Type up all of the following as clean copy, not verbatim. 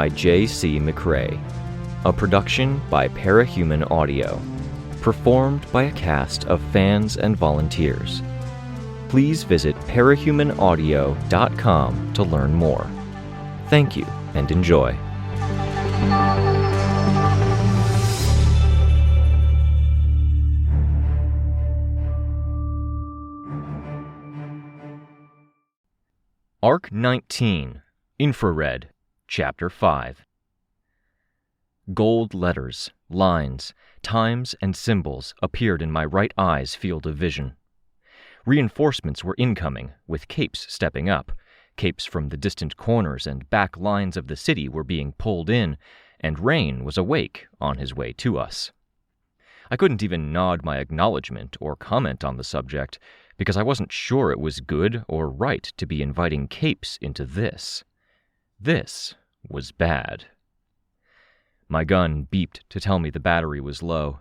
by J.C. McRae. A production by Parahuman Audio. Performed by a cast of fans and volunteers. Please visit parahumanaudio.com to learn more. Thank you and enjoy. Arc 19, Infrared, Chapter 5. Gold letters, lines, times, and symbols appeared in my right eye's field of vision. Reinforcements were incoming, with capes stepping up. Capes from the distant corners and back lines of the city were being pulled in, and Rein was awake on his way to us. I couldn't even nod my acknowledgement or comment on the subject, because I wasn't sure it was good or right to be inviting capes into this. This was bad. My gun beeped to tell me the battery was low.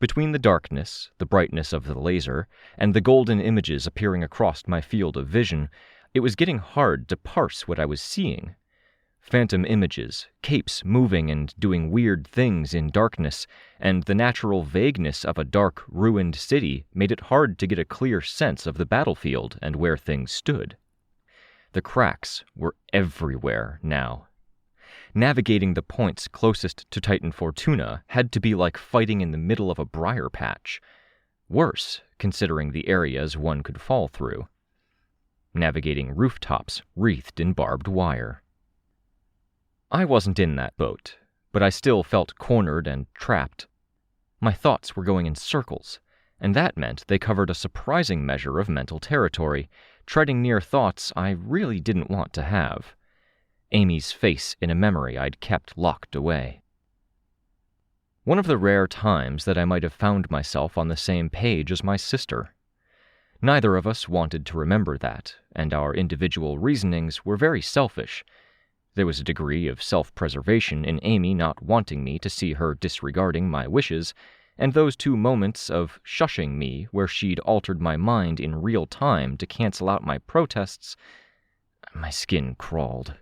Between the darkness, the brightness of the laser, and the golden images appearing across my field of vision, it was getting hard to parse what I was seeing. Phantom images, capes moving and doing weird things in darkness, and the natural vagueness of a dark, ruined city made it hard to get a clear sense of the battlefield and where things stood. The cracks were everywhere now. Navigating the points closest to Titan Fortuna had to be like fighting in the middle of a briar patch. Worse, considering the areas one could fall through. Navigating rooftops wreathed in barbed wire. I wasn't in that boat, but I still felt cornered and trapped. My thoughts were going in circles, and that meant they covered a surprising measure of mental territory, treading near thoughts I really didn't want to have. Amy's face in a memory I'd kept locked away. One of the rare times that I might have found myself on the same page as my sister. Neither of us wanted to remember that, and our individual reasonings were very selfish. There was a degree of self-preservation in Amy not wanting me to see her disregarding my wishes, and those 2 moments of shushing me where she'd altered my mind in real time to cancel out my protests, my skin crawled.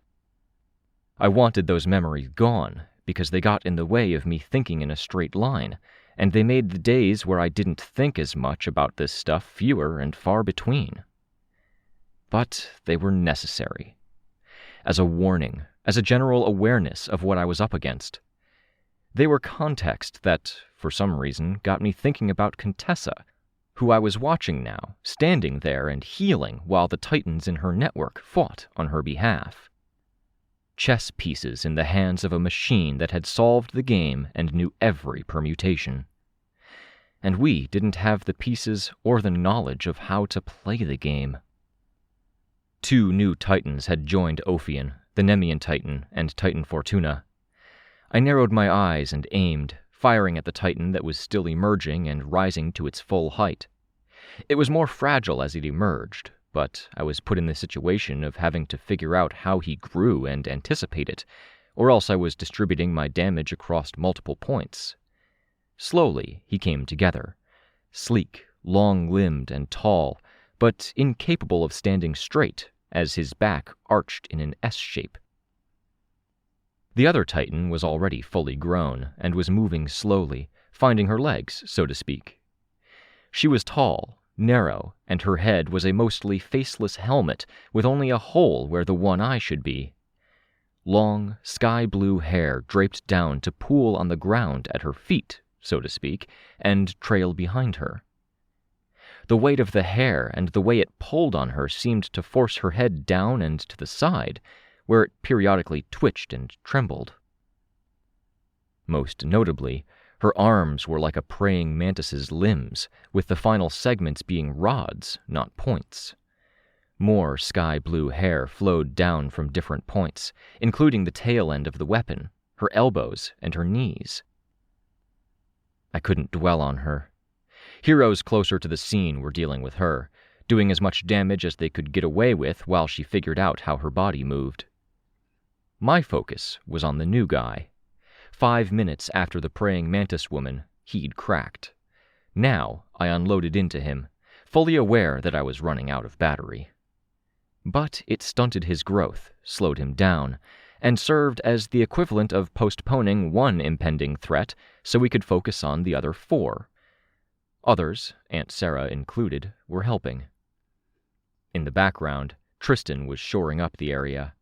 I wanted those memories gone, because they got in the way of me thinking in a straight line, and they made the days where I didn't think as much about this stuff fewer and far between. But they were necessary. As a warning, as a general awareness of what I was up against. They were context that, for some reason, got me thinking about Contessa, who I was watching now, standing there and healing while the titans in her network fought on her behalf. Chess pieces in the hands of a machine that had solved the game and knew every permutation. And we didn't have the pieces or the knowledge of how to play the game. 2 new titans had joined Ophion, the Nemean Titan and Titan Fortuna. I narrowed my eyes and aimed, firing at the titan that was still emerging and rising to its full height. It was more fragile as it emerged, but I was put in the situation of having to figure out how he grew and anticipate it, or else I was distributing my damage across multiple points. Slowly he came together, sleek, long-limbed and tall, but incapable of standing straight, as his back arched in an S shape. The other titan was already fully grown, and was moving slowly, finding her legs, so to speak. She was tall, narrow, and her head was a mostly faceless helmet with only a hole where the one eye should be. Long, sky-blue hair draped down to pool on the ground at her feet, so to speak, and trail behind her. The weight of the hair and the way it pulled on her seemed to force her head down and to the side, where it periodically twitched and trembled. Most notably, her arms were like a praying mantis's limbs, with the final segments being rods, not points. More sky-blue hair flowed down from different points, including the tail end of the weapon, her elbows, and her knees. I couldn't dwell on her. Heroes closer to the scene were dealing with her, doing as much damage as they could get away with while she figured out how her body moved. My focus was on the new guy. 5 minutes after the praying mantis woman, he'd cracked. Now I unloaded into him, fully aware that I was running out of battery. But it stunted his growth, slowed him down, and served as the equivalent of postponing one impending threat so we could focus on the other 4. Others, Aunt Sarah included, were helping. In the background, Tristan was shoring up the area.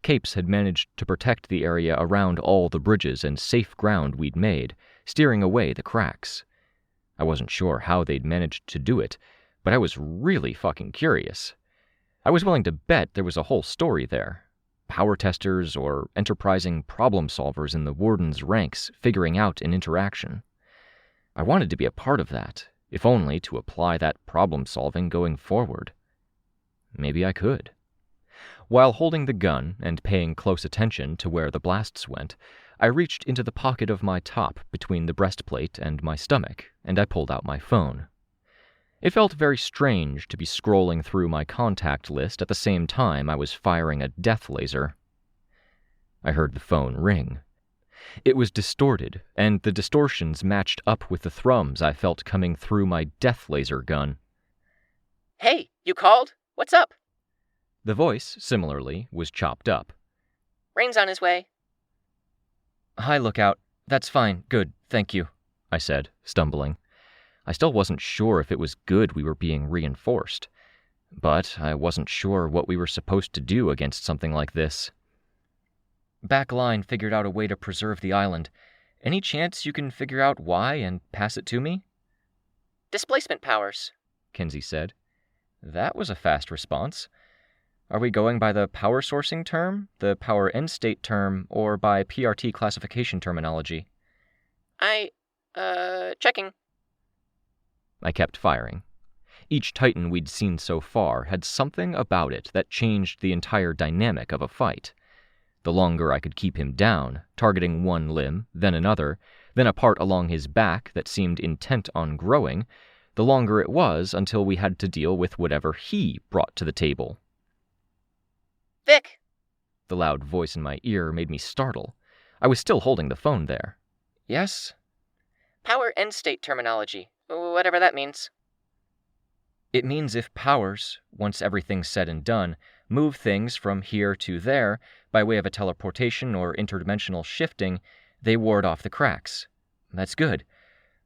Capes had managed to protect the area around all the bridges and safe ground we'd made, steering away the cracks. I wasn't sure how they'd managed to do it, but I was really fucking curious. I was willing to bet there was a whole story there. Power testers or enterprising problem solvers in the Warden's ranks figuring out an interaction. I wanted to be a part of that, if only to apply that problem solving going forward. Maybe I could. While holding the gun and paying close attention to where the blasts went, I reached into the pocket of my top between the breastplate and my stomach, and I pulled out my phone. It felt very strange to be scrolling through my contact list at the same time I was firing a death laser. I heard the phone ring. It was distorted, and the distortions matched up with the thrums I felt coming through my death laser gun. "Hey, you called? What's up?" The voice, similarly, was chopped up. "Rein's on his way." "Hi, Lookout. That's fine. Good. Thank you," I said, stumbling. I still wasn't sure if it was good we were being reinforced, but I wasn't sure what we were supposed to do against something like this. "Backline figured out a way to preserve the island. Any chance you can figure out why and pass it to me?" "Displacement powers," Kenzie said. That was a fast response. Are we going by the power sourcing term, the power end state term, or by PRT classification terminology? Checking." I kept firing. Each Titan we'd seen so far had something about it that changed the entire dynamic of a fight. The longer I could keep him down, targeting one limb, then another, then a part along his back that seemed intent on growing, the longer it was until we had to deal with whatever he brought to the table. "Vic!" The loud voice in my ear made me startle. I was still holding the phone there. "Yes?" "Power end state terminology, whatever that means." "It means if powers, once everything's said and done, move things from here to there by way of a teleportation or interdimensional shifting, they ward off the cracks. That's good.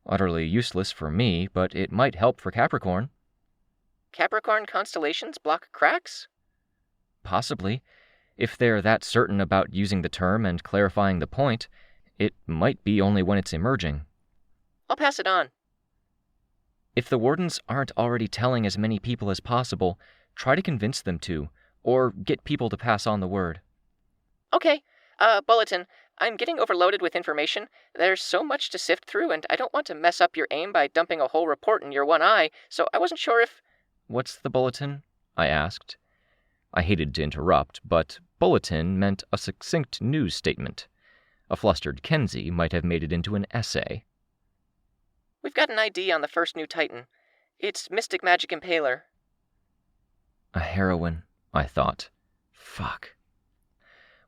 Utterly useless for me, but it might help for Capricorn." "Capricorn constellations block cracks?" "Possibly. If they're that certain about using the term and clarifying the point, it might be only when it's emerging." "I'll pass it on." "If the Wardens aren't already telling as many people as possible, try to convince them to, or get people to pass on the word." "Okay. Bulletin. I'm getting overloaded with information. There's so much to sift through, and I don't want to mess up your aim by dumping a whole report in your one eye, so I wasn't sure if—" "What's the bulletin?" I asked. I hated to interrupt, but bulletin meant a succinct news statement. A flustered Kenzie might have made it into an essay. "We've got an ID on the first new Titan. It's Mystic Magic Impaler." A heroine, I thought. Fuck.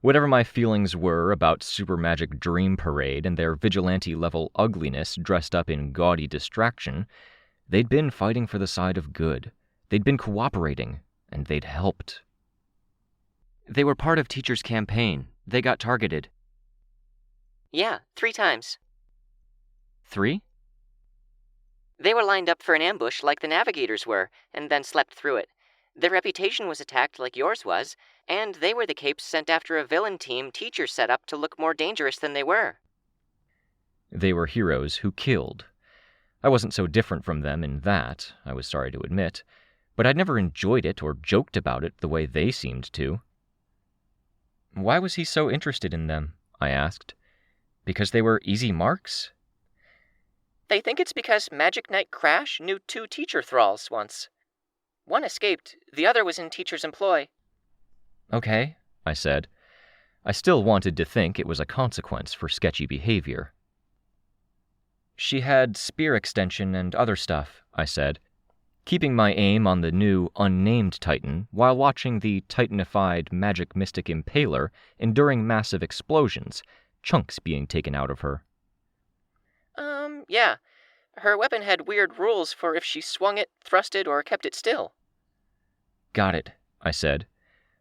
Whatever my feelings were about Super Magic Dream Parade and their vigilante-level ugliness dressed up in gaudy distraction, they'd been fighting for the side of good. They'd been cooperating, and they'd helped. "They were part of Teacher's campaign. They got targeted." "Yeah, 3 times. 3? They were lined up for an ambush like the Navigators were, and then slept through it. Their reputation was attacked like yours was, and they were the capes sent after a villain team Teacher set up to look more dangerous than they were." They were heroes who killed. I wasn't so different from them in that, I was sorry to admit, but I'd never enjoyed it or joked about it the way they seemed to. "Why was he so interested in them?" I asked. "Because they were easy marks?" "They think it's because Magic Knight Crash knew 2 Teacher thralls once. One escaped, the other was in Teacher's employ." "Okay," I said. I still wanted to think it was a consequence for sketchy behavior. "She had spear extension and other stuff," I said, keeping my aim on the new, unnamed Titan while watching the Titanified Magic Mystic Impaler enduring massive explosions, chunks being taken out of her. Yeah. Her weapon had weird rules for if she swung it, thrusted, or kept it still." "Got it," I said.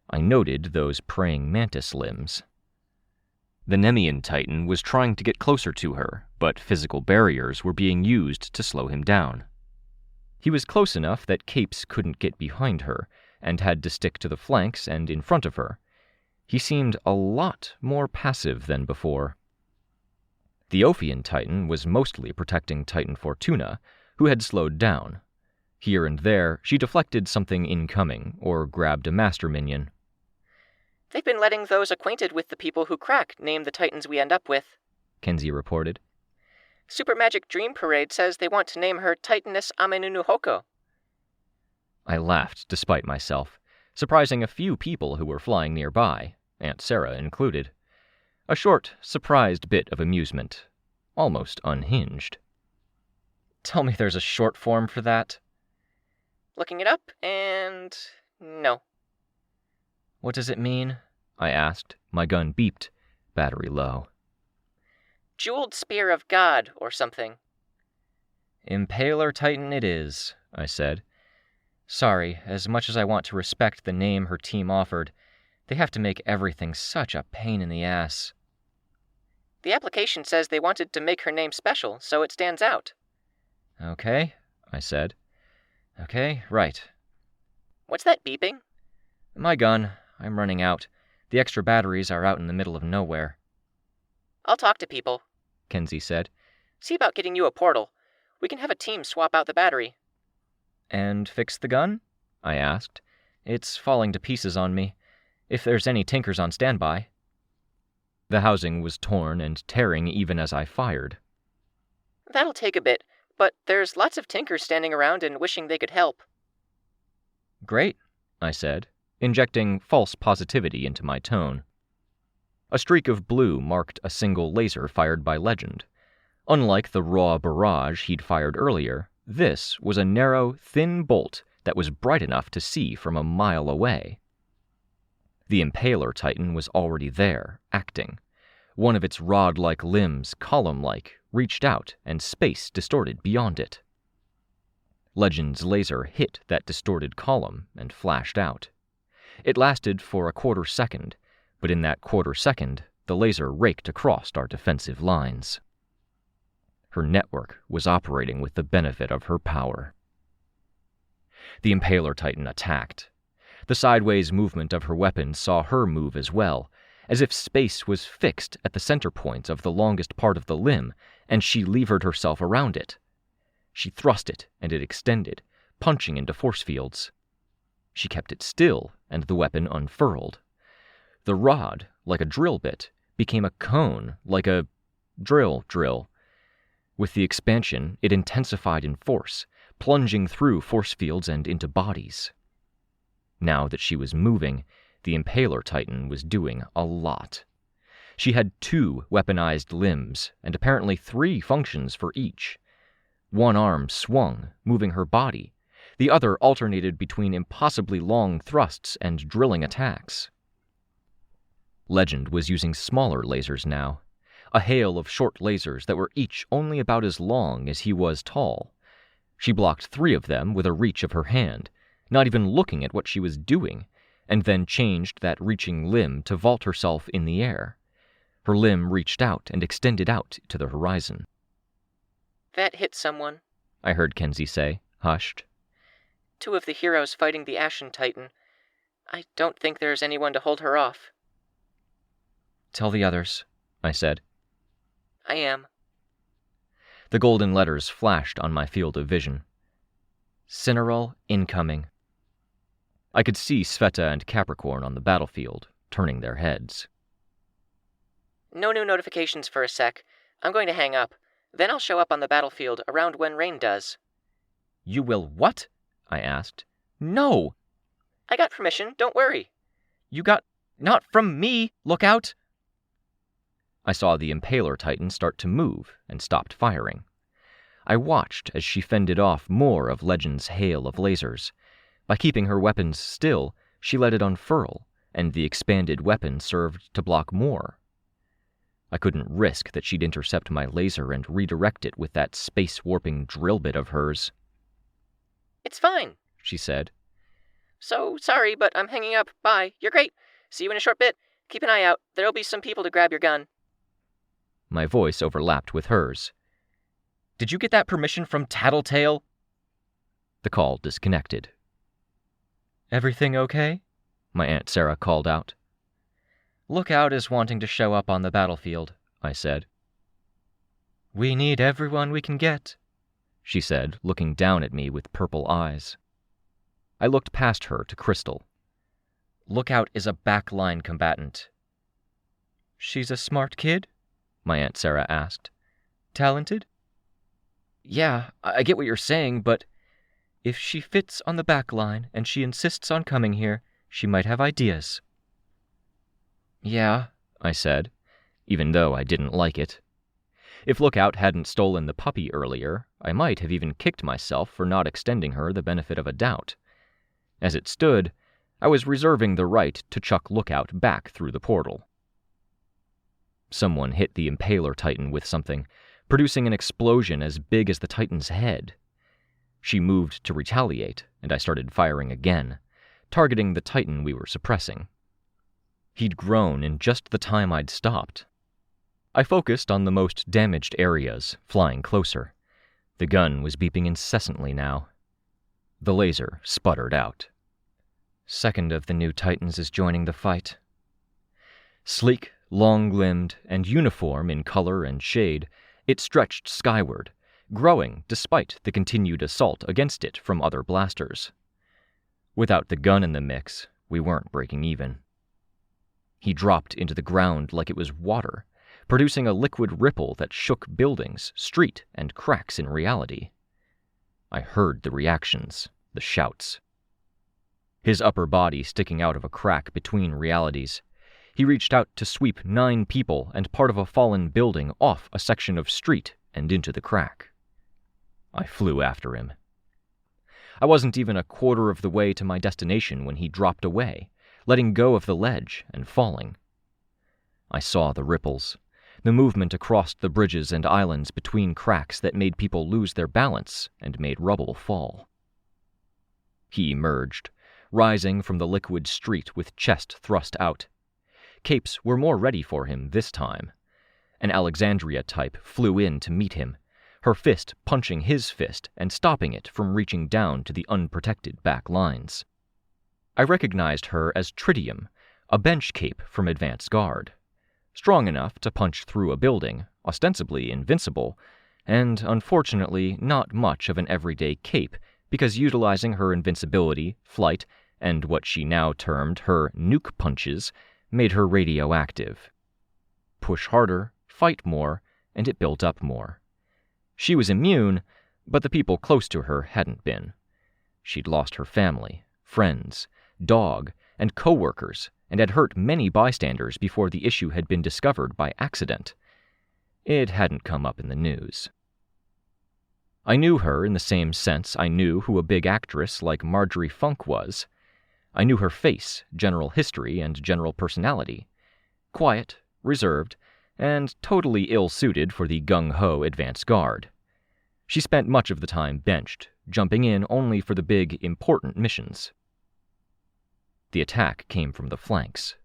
I noted those praying mantis limbs. The Nemean Titan was trying to get closer to her, but physical barriers were being used to slow him down. He was close enough that Capes couldn't get behind her, and had to stick to the flanks and in front of her. He seemed a lot more passive than before. The Ophian Titan was mostly protecting Titan Fortuna, who had slowed down. Here and there, she deflected something incoming, or grabbed a master minion. "They've been letting those acquainted with the people who crack name the Titans we end up with," Kenzie reported. "Super Magic Dream Parade says they want to name her Titaness Amenunu Hoko." I laughed despite myself, surprising a few people who were flying nearby, Aunt Sarah included. A short, surprised bit of amusement, almost unhinged. "Tell me there's a short form for that." "Looking it up, and no." "What does it mean?" I asked. My gun beeped, battery low. "Jeweled Spear of God, or something." "Impaler Titan it is," I said. "Sorry, as much as I want to respect the name her team offered, they have to make everything such a pain in the ass." "The application says they wanted to make her name special, so it stands out." "Okay," I said. "Okay, right." "What's that beeping?" "My gun. I'm running out. The extra batteries are out in the middle of nowhere." "I'll talk to people," Kenzie said. "See about getting you a portal. We can have a team swap out the battery." "And fix the gun?" I asked. "It's falling to pieces on me. If there's any tinkers on standby." The housing was torn and tearing even as I fired. "That'll take a bit, but there's lots of tinkers standing around and wishing they could help." "Great," I said, injecting false positivity into my tone. A streak of blue marked a single laser fired by Legend. Unlike the raw barrage he'd fired earlier, this was a narrow, thin bolt that was bright enough to see from a mile away. The Impaler Titan was already there, acting. One of its rod-like limbs, column-like, reached out and space distorted beyond it. Legend's laser hit that distorted column and flashed out. It lasted for a quarter second, but in that quarter second, the laser raked across our defensive lines. Her network was operating with the benefit of her power. The Impaler Titan attacked. The sideways movement of her weapon saw her move as well, as if space was fixed at the center point of the longest part of the limb, and she levered herself around it. She thrust it, and it extended, punching into force fields. She kept it still, and the weapon unfurled. The rod, like a drill bit, became a cone, like a drill. With the expansion, it intensified in force, plunging through force fields and into bodies. Now that she was moving, the Impaler Titan was doing a lot. She had 2 weaponized limbs, and apparently 3 functions for each. One arm swung, moving her body. The other alternated between impossibly long thrusts and drilling attacks. Legend was using smaller lasers now, a hail of short lasers that were each only about as long as he was tall. She blocked 3 of them with a reach of her hand, not even looking at what she was doing, and then changed that reaching limb to vault herself in the air. Her limb reached out and extended out to the horizon. "That hit someone," I heard Kenzie say, hushed. "2 of the heroes fighting the Ashen Titan. I don't think there's anyone to hold her off." "Tell the others," I said. "I am." The golden letters flashed on my field of vision. Cineral incoming. I could see Sveta and Capricorn on the battlefield, turning their heads. "No new notifications for a sec. I'm going to hang up. Then I'll show up on the battlefield around when Rein does." "You will what?" I asked. "No!" "I got permission, don't worry." "You got... not from me! Look out!" I saw the Impaler Titan start to move and stopped firing. I watched as she fended off more of Legend's hail of lasers. By keeping her weapons still, she let it unfurl, and the expanded weapon served to block more. I couldn't risk that she'd intercept my laser and redirect it with that space-warping drill bit of hers. "It's fine," she said. "So sorry, but I'm hanging up. Bye. You're great. See you in a short bit. Keep an eye out. There'll be some people to grab your gun." My voice overlapped with hers. "Did you get that permission from Tattletale?" The call disconnected. "Everything okay?" my Aunt Sarah called out. "Lookout is wanting to show up on the battlefield," I said. "We need everyone we can get," she said, looking down at me with purple eyes. I looked past her to Crystal. "Lookout is a backline combatant." "She's a smart kid?" my Aunt Sarah asked. "Talented?" "Yeah, I get what you're saying, but..." "If she fits on the back line and she insists on coming here, she might have ideas." "Yeah," I said, even though I didn't like it. If Lookout hadn't stolen the puppy earlier, I might have even kicked myself for not extending her the benefit of a doubt. As it stood, I was reserving the right to chuck Lookout back through the portal. Someone hit the Impaler Titan with something, producing an explosion as big as the Titan's head. She moved to retaliate, and I started firing again, targeting the Titan we were suppressing. He'd grown in just the time I'd stopped. I focused on the most damaged areas, flying closer. The gun was beeping incessantly now. The laser sputtered out. "Second of the new Titans is joining the fight." Sleek, long-limbed, and uniform in color and shade, it stretched skyward, growing despite the continued assault against it from other blasters. Without the gun in the mix, we weren't breaking even. He dropped into the ground like it was water, producing a liquid ripple that shook buildings, street, and cracks in reality. I heard the reactions, the shouts. His upper body sticking out of a crack between realities, he reached out to sweep 9 people and part of a fallen building off a section of street and into the crack. I flew after him. I wasn't even a quarter of the way to my destination when he dropped away, letting go of the ledge and falling. I saw the ripples, the movement across the bridges and islands between cracks that made people lose their balance and made rubble fall. He emerged, rising from the liquid street with chest thrust out. Capes were more ready for him this time. An Alexandria type flew in to meet him, her fist punching his fist and stopping it from reaching down to the unprotected back lines. I recognized her as Tritium, a bench cape from Advance Guard. Strong enough to punch through a building, ostensibly invincible, and unfortunately not much of an everyday cape because utilizing her invincibility, flight, and what she now termed her nuke punches made her radioactive. Push harder, fight more, and it built up more. She was immune, but the people close to her hadn't been. She'd lost her family, friends, dog, and co-workers, and had hurt many bystanders before the issue had been discovered by accident. It hadn't come up in the news. I knew her in the same sense I knew who a big actress like Marjorie Funk was. I knew her face, general history, and general personality. Quiet, reserved, and totally ill-suited for the gung-ho Advance Guard. She spent much of the time benched, jumping in only for the big, important missions. The attack came from the flanks.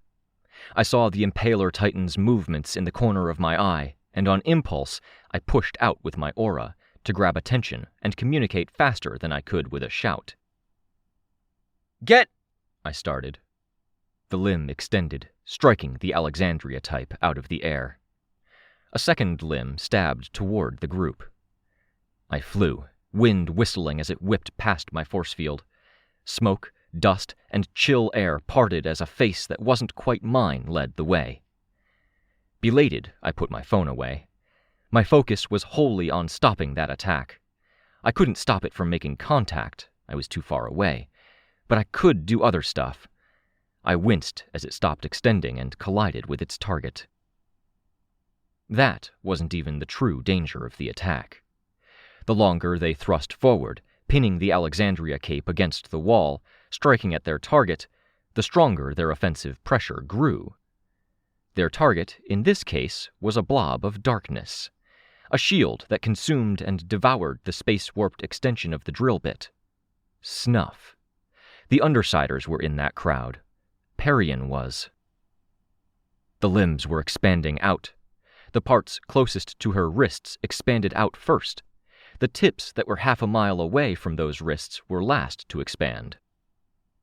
I saw the Impaler Titan's movements in the corner of my eye, and on impulse, I pushed out with my aura to grab attention and communicate faster than I could with a shout. "Get!" I started. The limb extended, striking the Alexandria type out of the air. A second limb stabbed toward the group. I flew, wind whistling as it whipped past my force field. Smoke, dust, and chill air parted as a face that wasn't quite mine led the way. Belated, I put my phone away. My focus was wholly on stopping that attack. I couldn't stop it from making contact, I was too far away, but I could do other stuff. I winced as it stopped extending and collided with its target. That wasn't even the true danger of the attack. The longer they thrust forward, pinning the Alexandria cape against the wall, striking at their target, the stronger their offensive pressure grew. Their target, in this case, was a blob of darkness, a shield that consumed and devoured the space-warped extension of the drill bit. Snuff. The Undersiders were in that crowd. Parian was. The limbs were expanding out. The parts closest to her wrists expanded out first. The tips that were half a mile away from those wrists were last to expand.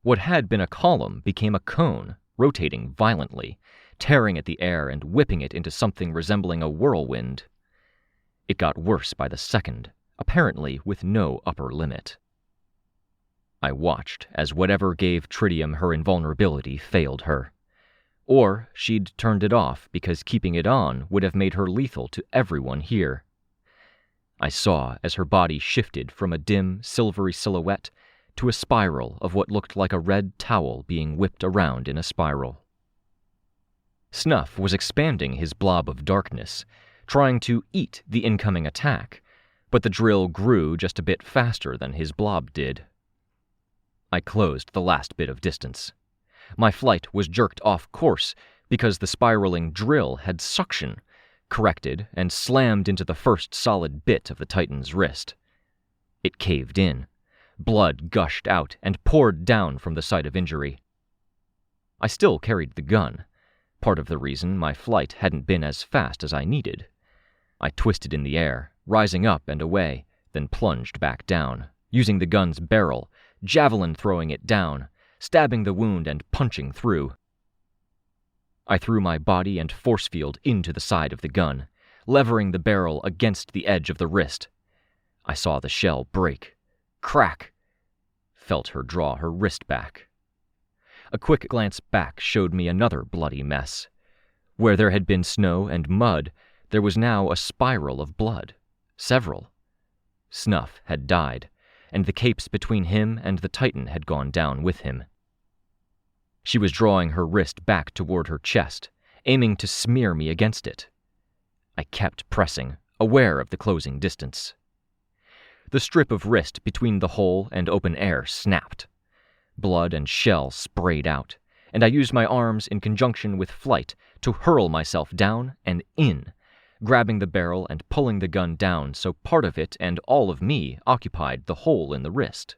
What had been a column became a cone, rotating violently, tearing at the air and whipping it into something resembling a whirlwind. It got worse by the second, apparently with no upper limit. I watched as whatever gave Tritium her invulnerability failed her. Or she'd turned it off because keeping it on would have made her lethal to everyone here. I saw as her body shifted from a dim, silvery silhouette to a spiral of what looked like a red towel being whipped around in a spiral. Snuff was expanding his blob of darkness, trying to eat the incoming attack, but the drill grew just a bit faster than his blob did. I closed the last bit of distance. My flight was jerked off course because the spiraling drill had suction, corrected, and slammed into the first solid bit of the Titan's wrist. It caved in. Blood gushed out and poured down from the site of injury. I still carried the gun, part of the reason my flight hadn't been as fast as I needed. I twisted in the air, rising up and away, then plunged back down, using the gun's barrel, javelin throwing it down, stabbing the wound and punching through. I threw my body and force field into the side of the gun, levering the barrel against the edge of the wrist. I saw the shell break, crack, felt her draw her wrist back. A quick glance back showed me another bloody mess. Where there had been snow and mud, there was now a spiral of blood. Several. Snuff had died, and the capes between him and the Titan had gone down with him. She was drawing her wrist back toward her chest, aiming to smear me against it. I kept pressing, aware of the closing distance. The strip of wrist between the hole and open air snapped. Blood and shell sprayed out, and I used my arms in conjunction with flight to hurl myself down and in, grabbing the barrel and pulling the gun down so part of it and all of me occupied the hole in the wrist.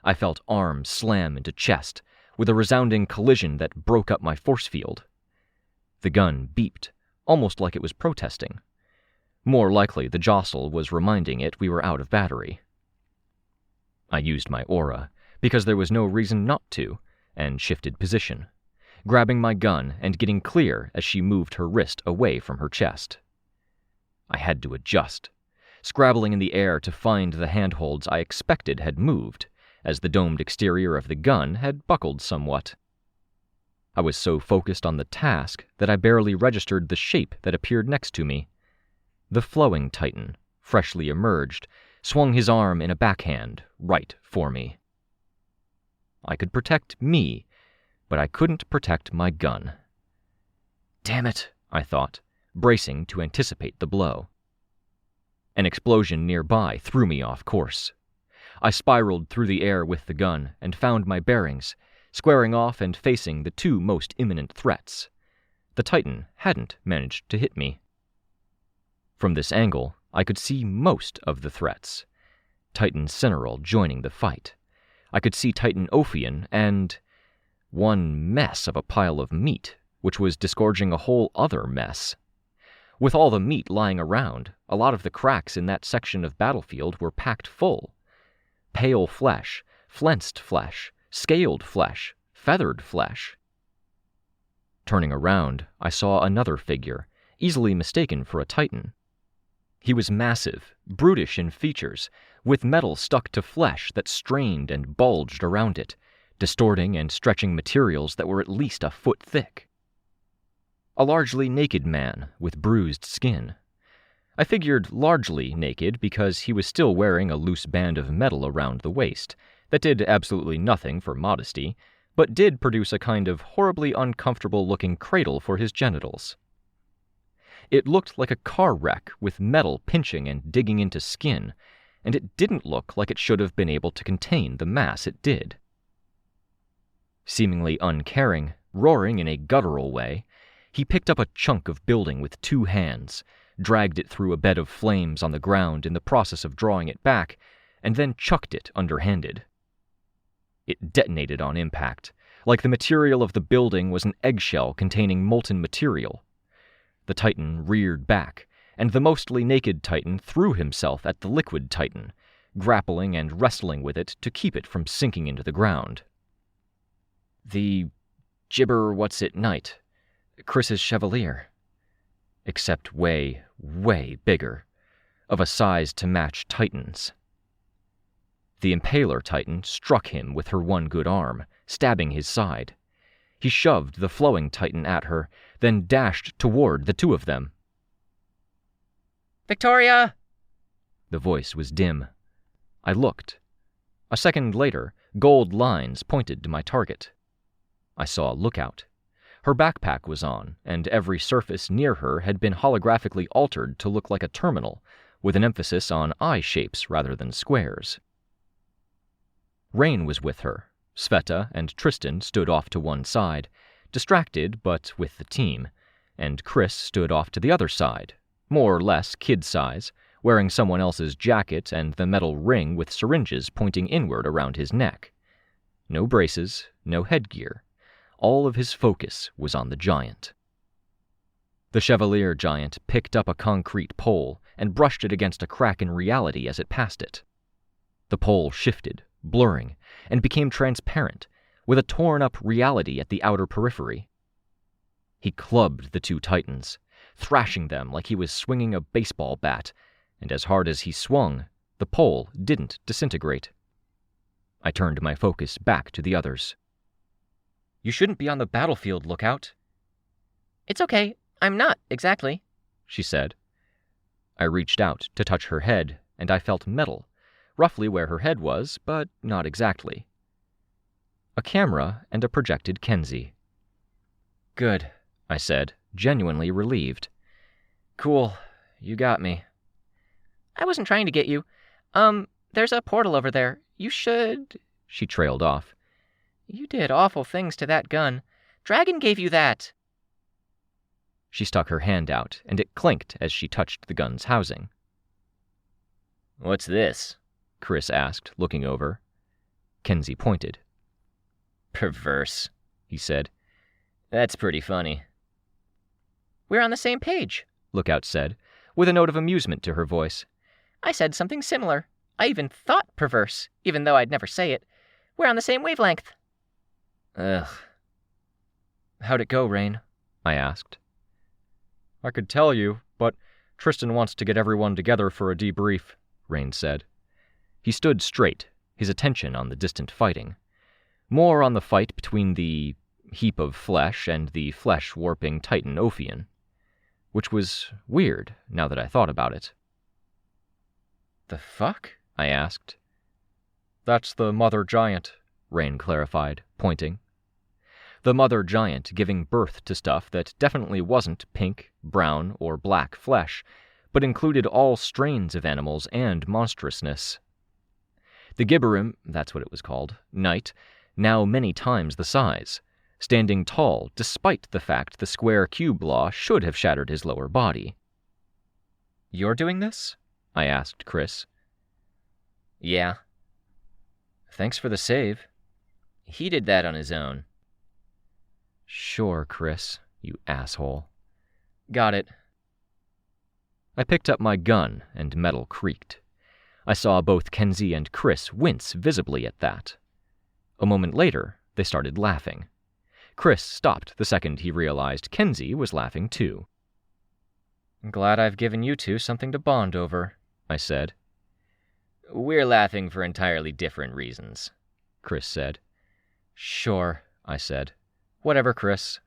I felt arms slam into chest, with a resounding collision that broke up my force field. The gun beeped, almost like it was protesting. More likely the jostle was reminding it we were out of battery. I used my aura, because there was no reason not to, and shifted position, grabbing my gun and getting clear as she moved her wrist away from her chest. I had to adjust, scrabbling in the air to find the handholds I expected had moved, as the domed exterior of the gun had buckled somewhat. I was so focused on the task that I barely registered the shape that appeared next to me. The flowing Titan, freshly emerged, swung his arm in a backhand right for me. I could protect me, but I couldn't protect my gun. Damn it, I thought, bracing to anticipate the blow. An explosion nearby threw me off course. I spiraled through the air with the gun and found my bearings, squaring off and facing the two most imminent threats. The Titan hadn't managed to hit me. From this angle, I could see most of the threats. Titan Cineral joining the fight. I could see Titan Ophion and one mess of a pile of meat, which was disgorging a whole other mess. With all the meat lying around, a lot of the cracks in that section of battlefield were packed full. Pale flesh, flensed flesh, scaled flesh, feathered flesh. Turning around, I saw another figure, easily mistaken for a Titan. He was massive, brutish in features, with metal stuck to flesh that strained and bulged around it, distorting and stretching materials that were at least a foot thick. A largely naked man with bruised skin. I figured largely naked because he was still wearing a loose band of metal around the waist that did absolutely nothing for modesty, but did produce a kind of horribly uncomfortable-looking cradle for his genitals. It looked like a car wreck with metal pinching and digging into skin, and it didn't look like it should have been able to contain the mass it did. Seemingly uncaring, roaring in a guttural way, he picked up a chunk of building with two hands, dragged it through a bed of flames on the ground in the process of drawing it back, and then chucked it underhanded. It detonated on impact, like the material of the building was an eggshell containing molten material. The Titan reared back, and the mostly naked Titan threw himself at the liquid Titan, grappling and wrestling with it to keep it from sinking into the ground. The Gibber-what's-it-night, Chris's Chevalier. Except way, way bigger, of a size to match Titan's. The Impaler Titan struck him with her one good arm, stabbing his side. He shoved the Flowing Titan at her, then dashed toward the two of them. "Victoria!" The voice was dim. I looked. A second later, gold lines pointed to my target. I saw Lookout. Her backpack was on, and every surface near her had been holographically altered to look like a terminal, with an emphasis on eye shapes rather than squares. Rein was with her. Sveta and Tristan stood off to one side, distracted but with the team, and Chris stood off to the other side, more or less kid-size, wearing someone else's jacket and the metal ring with syringes pointing inward around his neck. No braces, no headgear. All of his focus was on the giant. The Chevalier giant picked up a concrete pole and brushed it against a crack in reality as it passed it. The pole shifted, blurring, and became transparent, with a torn-up reality at the outer periphery. He clubbed the two Titans, thrashing them like he was swinging a baseball bat, and as hard as he swung, the pole didn't disintegrate. I turned my focus back to the others. "You shouldn't be on the battlefield, Lookout." "It's okay. I'm not, exactly," she said. I reached out to touch her head, and I felt metal, roughly where her head was, but not exactly. A camera and a projected Kenzie. "Good," I said, genuinely relieved. "Cool. You got me." "I wasn't trying to get you. There's a portal over there. You should..." She trailed off. "You did awful things to that gun. Dragon gave you that." She stuck her hand out, and it clinked as she touched the gun's housing. "What's this?" Chris asked, looking over. Kenzie pointed. "Perverse," he said. "That's pretty funny." "We're on the same page," Lookout said, with a note of amusement to her voice. "I said something similar. I even thought perverse, even though I'd never say it. We're on the same wavelength." Ugh. "How'd it go, Rein?" I asked. "I could tell you, but Tristan wants to get everyone together for a debrief," Rein said. He stood straight, his attention on the distant fighting. More on the fight between the heap of flesh and the flesh-warping Titan Ophion, which was weird now that I thought about it. "The fuck?" I asked. "That's the mother giant," Rein clarified, pointing. The mother giant giving birth to stuff that definitely wasn't pink, brown, or black flesh, but included all strains of animals and monstrousness. The Gibberim, that's what it was called, Knight, now many times the size, standing tall despite the fact the square cube law should have shattered his lower body. "You're doing this?" I asked Chris. "Yeah." "Thanks for the save." "He did that on his own." "Sure, Chris, you asshole." "Got it." I picked up my gun, and metal creaked. I saw both Kenzie and Chris wince visibly at that. A moment later, they started laughing. Chris stopped the second he realized Kenzie was laughing too. "I'm glad I've given you two something to bond over," I said. "We're laughing for entirely different reasons," Chris said. "Sure," I said. "Whatever, Chris."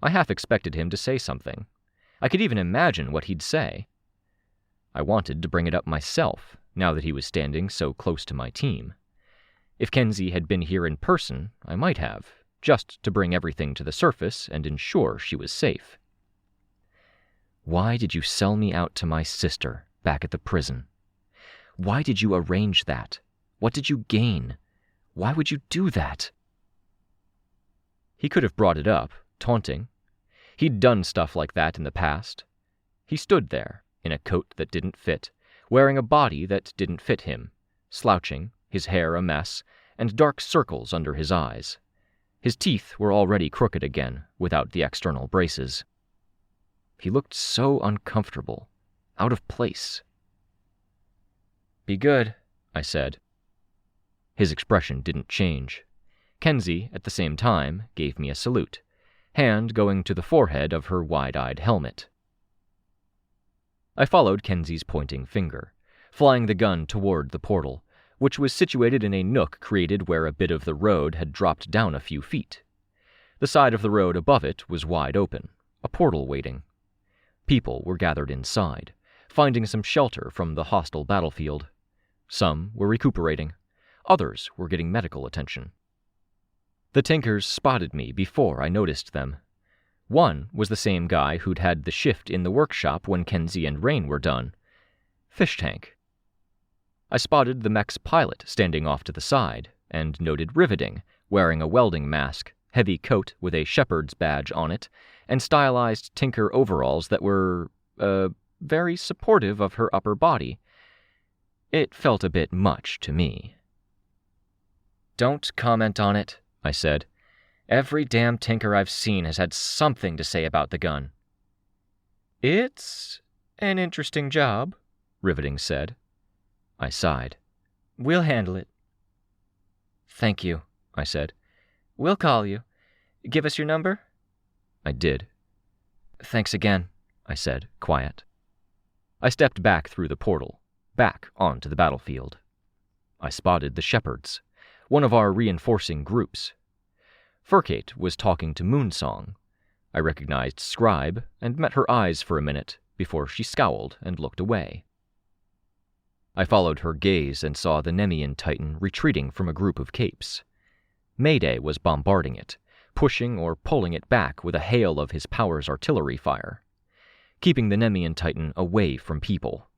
I half expected him to say something. I could even imagine what he'd say. I wanted to bring it up myself, now that he was standing so close to my team. If Kenzie had been here in person, I might have, just to bring everything to the surface and ensure she was safe. "Why did you sell me out to my sister back at the prison? Why did you arrange that? What did you gain? Why would you do that?" He could have brought it up, taunting. He'd done stuff like that in the past. He stood there, in a coat that didn't fit, wearing a body that didn't fit him, slouching, his hair a mess, and dark circles under his eyes. His teeth were already crooked again, without the external braces. He looked so uncomfortable, out of place. "Be good," I said. His expression didn't change. Kenzie, at the same time, gave me a salute, hand going to the forehead of her wide-eyed helmet. I followed Kenzie's pointing finger, flying the gun toward the portal, which was situated in a nook created where a bit of the road had dropped down a few feet. The side of the road above it was wide open, a portal waiting. People were gathered inside, finding some shelter from the hostile battlefield. Some were recuperating. Others were getting medical attention. The Tinkers spotted me before I noticed them. One was the same guy who'd had the shift in the workshop when Kenzie and Rein were done. Fish Tank. I spotted the mech's pilot standing off to the side, and noted Riveting, wearing a welding mask, heavy coat with a shepherd's badge on it, and stylized Tinker overalls that were, very supportive of her upper body. It felt a bit much to me. "Don't comment on it," I said. "Every damn Tinker I've seen has had something to say about the gun." "It's an interesting job," Riveting said. I sighed. "We'll handle it." "Thank you," I said. "We'll call you. Give us your number?" I did. "Thanks again," I said, quiet. I stepped back through the portal, back onto the battlefield. I spotted the shepherds, one of our reinforcing groups. Furcate was talking to Moonsong. I recognized Scribe and met her eyes for a minute before she scowled and looked away. I followed her gaze and saw the Nemean Titan retreating from a group of capes. Mayday was bombarding it, pushing or pulling it back with a hail of his power's artillery fire, keeping the Nemean Titan away from people.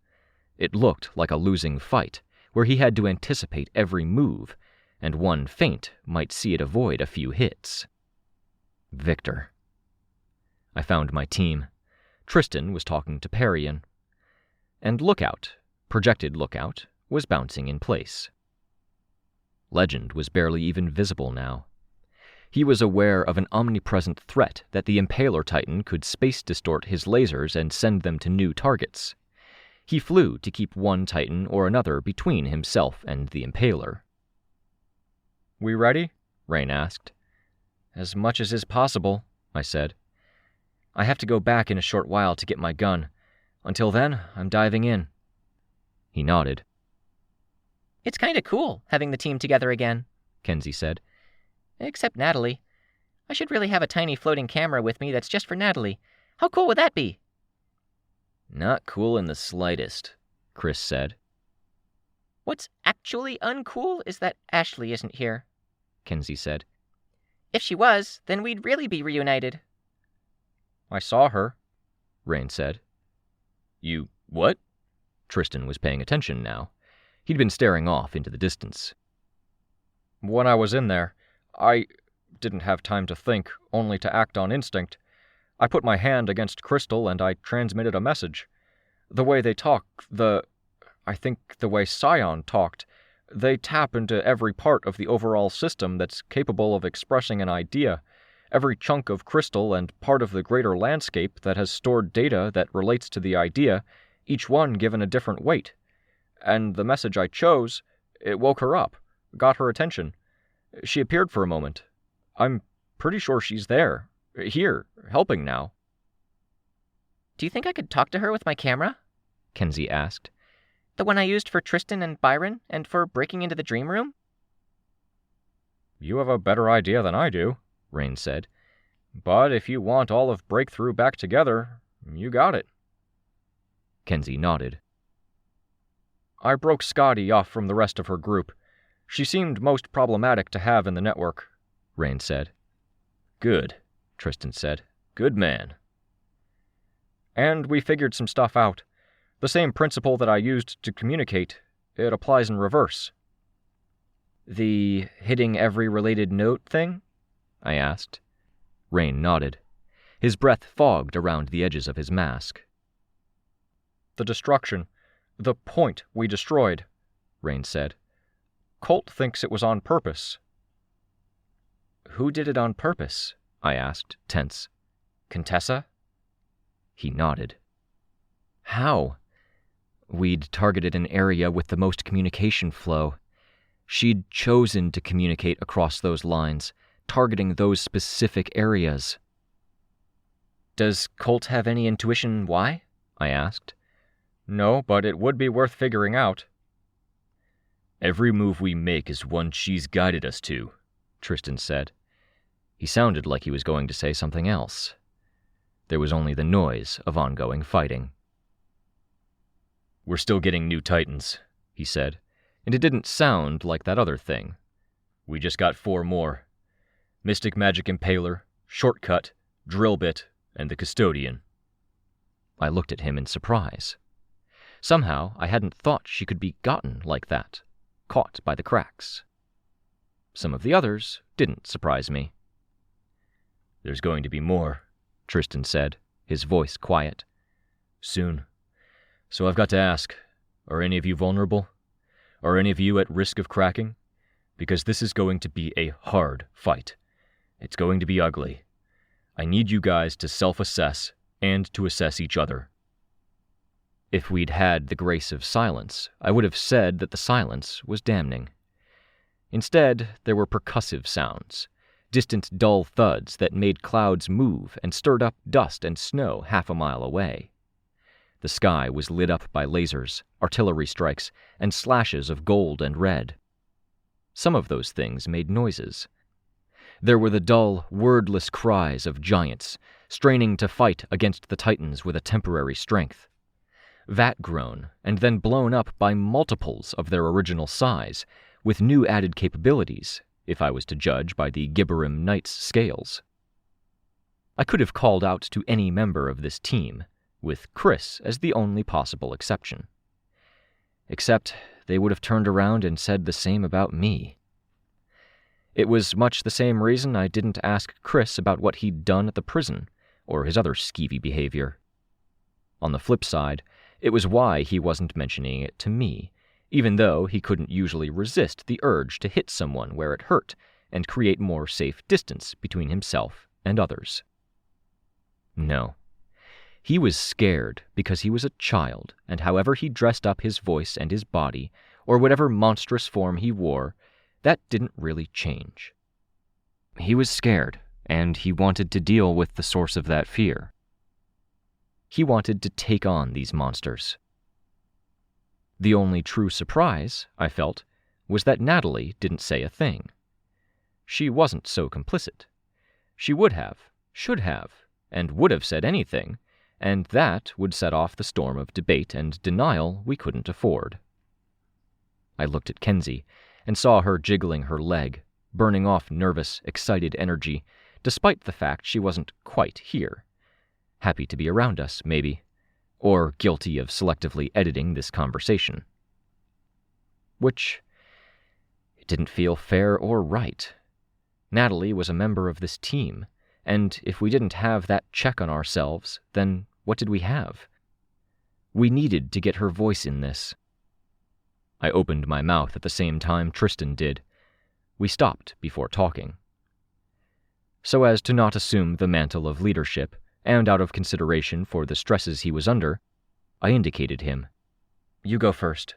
It looked like a losing fight, where he had to anticipate every move, and one feint might see it avoid a few hits. Victor. I found my team. Tristan was talking to Parian. And Lookout, projected Lookout, was bouncing in place. Legend was barely even visible now. He was aware of an omnipresent threat that the Impaler Titan could space-distort his lasers and send them to new targets. He flew to keep one Titan or another between himself and the Impaler. "We ready?" Rein asked. "As much as is possible," I said. "I have to go back in a short while to get my gun. Until then, I'm diving in." He nodded. "It's kinda cool having the team together again," Kenzie said. "Except Natalie. I should really have a tiny floating camera with me that's just for Natalie. How cool would that be?" "Not cool in the slightest," Chris said. "What's actually uncool is that Ashley isn't here," Kenzie said. "If she was, then we'd really be reunited." "I saw her," Rein said. "You what?" Tristan was paying attention now. He'd been staring off into the distance. "When I was in there, I didn't have time to think, only to act on instinct. I put my hand against Crystal and I transmitted a message. The way they talk, I think the way Scion talked, they tap into every part of the overall system that's capable of expressing an idea, every chunk of crystal and part of the greater landscape that has stored data that relates to the idea, each one given a different weight. And the message I chose, it woke her up, got her attention. She appeared for a moment. I'm pretty sure she's there, here, helping now." "Do you think I could talk to her with my camera?" Kenzie asked. "The one I used for Tristan and Byron, and for breaking into the dream room?" "You have a better idea than I do," Rein said. "But if you want all of Breakthrough back together, you got it." Kenzie nodded. "I broke Scotty off from the rest of her group. She seemed most problematic to have in the network," Rein said. "Good," Tristan said. "Good man." "And we figured some stuff out. The same principle that I used to communicate, it applies in reverse." "The hitting every related note thing?" I asked. Rein nodded. His breath fogged around the edges of his mask. "The destruction. The point we destroyed," Rein said. "Colt thinks it was on purpose." "Who did it on purpose?" I asked, tense. "Contessa?" He nodded. How? We'd targeted an area with the most communication flow. She'd chosen to communicate across those lines, targeting those specific areas. Does Colt have any intuition why? I asked. No, but it would be worth figuring out. Every move we make is one she's guided us to, Tristan said. He sounded like he was going to say something else. There was only the noise of ongoing fighting. We're still getting new Titans, he said, and it didn't sound like that other thing. We just got 4 more. Mystic Magic Impaler, Shortcut, Drill Bit, and the Custodian. I looked at him in surprise. Somehow I hadn't thought she could be gotten like that, caught by the cracks. Some of the others didn't surprise me. There's going to be more, Tristan said, his voice quiet. Soon. So I've got to ask, are any of you vulnerable? Are any of you at risk of cracking? Because this is going to be a hard fight. It's going to be ugly. I need you guys to self-assess and to assess each other. If we'd had the grace of silence, I would have said that the silence was damning. Instead, there were percussive sounds, distant dull thuds that made clouds move and stirred up dust and snow half a mile away. The sky was lit up by lasers, artillery strikes, and slashes of gold and red. Some of those things made noises. There were the dull, wordless cries of giants, straining to fight against the Titans with a temporary strength. That grown, and then blown up by multiples of their original size, with new added capabilities, if I was to judge by the Gibberim Knight's scales. I could have called out to any member of this team, with Chris as the only possible exception. Except they would have turned around and said the same about me. It was much the same reason I didn't ask Chris about what he'd done at the prison, or his other skeevy behavior. On the flip side, it was why he wasn't mentioning it to me, even though he couldn't usually resist the urge to hit someone where it hurt and create more safe distance between himself and others. No. He was scared because he was a child, and however he dressed up his voice and his body, or whatever monstrous form he wore, that didn't really change. He was scared, and he wanted to deal with the source of that fear. He wanted to take on these monsters. The only true surprise, I felt, was that Natalie didn't say a thing. She wasn't so complicit. She would have, should have, and would have said anything, and that would set off the storm of debate and denial we couldn't afford. I looked at Kenzie and saw her jiggling her leg, burning off nervous, excited energy, despite the fact she wasn't quite here. Happy to be around us, maybe, or guilty of selectively editing this conversation. Which, it didn't feel fair or right. Natalie was a member of this team, and if we didn't have that check on ourselves, then what did we have? We needed to get her voice in this. I opened my mouth at the same time Tristan did. We stopped before talking. So as to not assume the mantle of leadership, and out of consideration for the stresses he was under, I indicated him. You go first.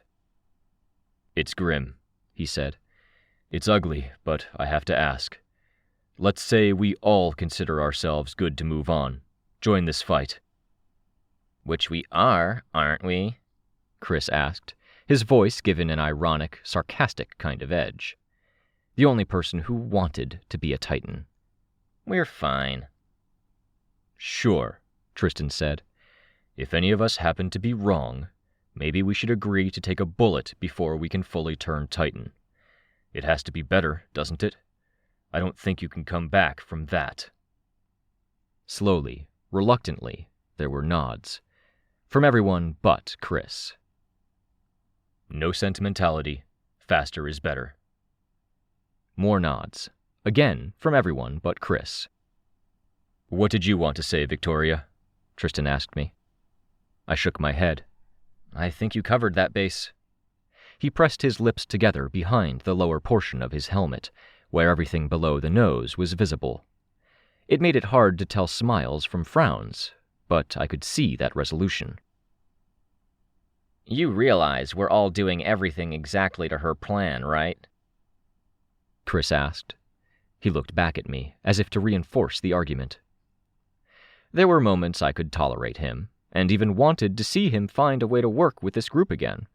It's grim, he said. It's ugly, but I have to ask. Let's say we all consider ourselves good to move on. Join this fight. Which we are, aren't we? Chris asked, his voice given an ironic, sarcastic kind of edge. The only person who wanted to be a Titan. We're fine. Sure, Tristan said. If any of us happen to be wrong, maybe we should agree to take a bullet before we can fully turn Titan. It has to be better, doesn't it? I don't think you can come back from that. Slowly, reluctantly, there were nods. From everyone but Chris. No sentimentality. Faster is better. More nods. Again, from everyone but Chris. What did you want to say, Victoria? Tristan asked me. I shook my head. I think you covered that base. He pressed his lips together behind the lower portion of his helmet, where everything below the nose was visible. It made it hard to tell smiles from frowns, but I could see that resolution. You realize we're all doing everything exactly to her plan, right? Chris asked. He looked back at me, as if to reinforce the argument. There were moments I could tolerate him, and even wanted to see him find a way to work with this group again.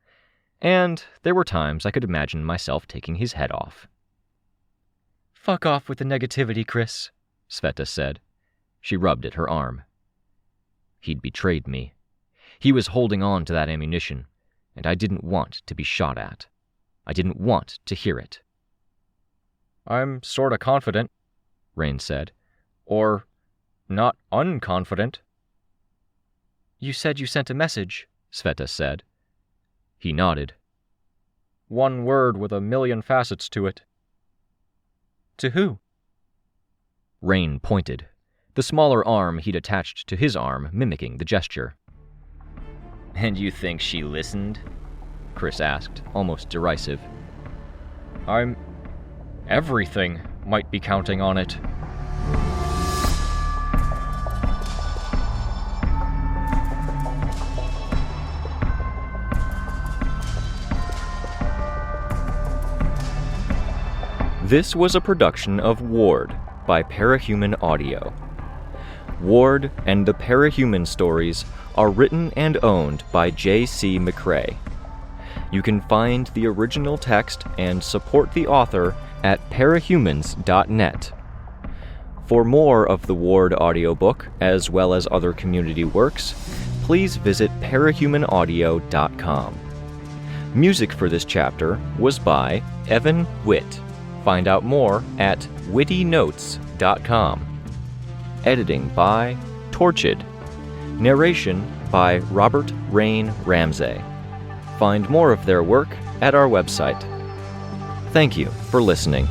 And there were times I could imagine myself taking his head off. "Fuck off with the negativity, Chris," Sveta said. She rubbed at her arm. He'd betrayed me. He was holding on to that ammunition, and I didn't want to be shot at. I didn't want to hear it. "I'm sorta confident," Rein said. "Or not unconfident." "You said you sent a message," Sveta said. He nodded. "One word with a million facets to it." "To who?" Rein pointed, the smaller arm he'd attached to his arm mimicking the gesture. "And you think she listened?" Chris asked, almost derisive. Everything might be counting on it." This was a production of Ward by Parahuman Audio. Ward and the Parahuman stories are written and owned by J.C. McCrae. You can find the original text and support the author at parahumans.net. For more of the Ward audiobook, as well as other community works, please visit parahumanaudio.com. Music for this chapter was by Evan Witt. Find out more at wittynotes.com. Editing by Torchide. Narration by Robert Rein Ramsay. Find more of their work at our website. Thank you for listening.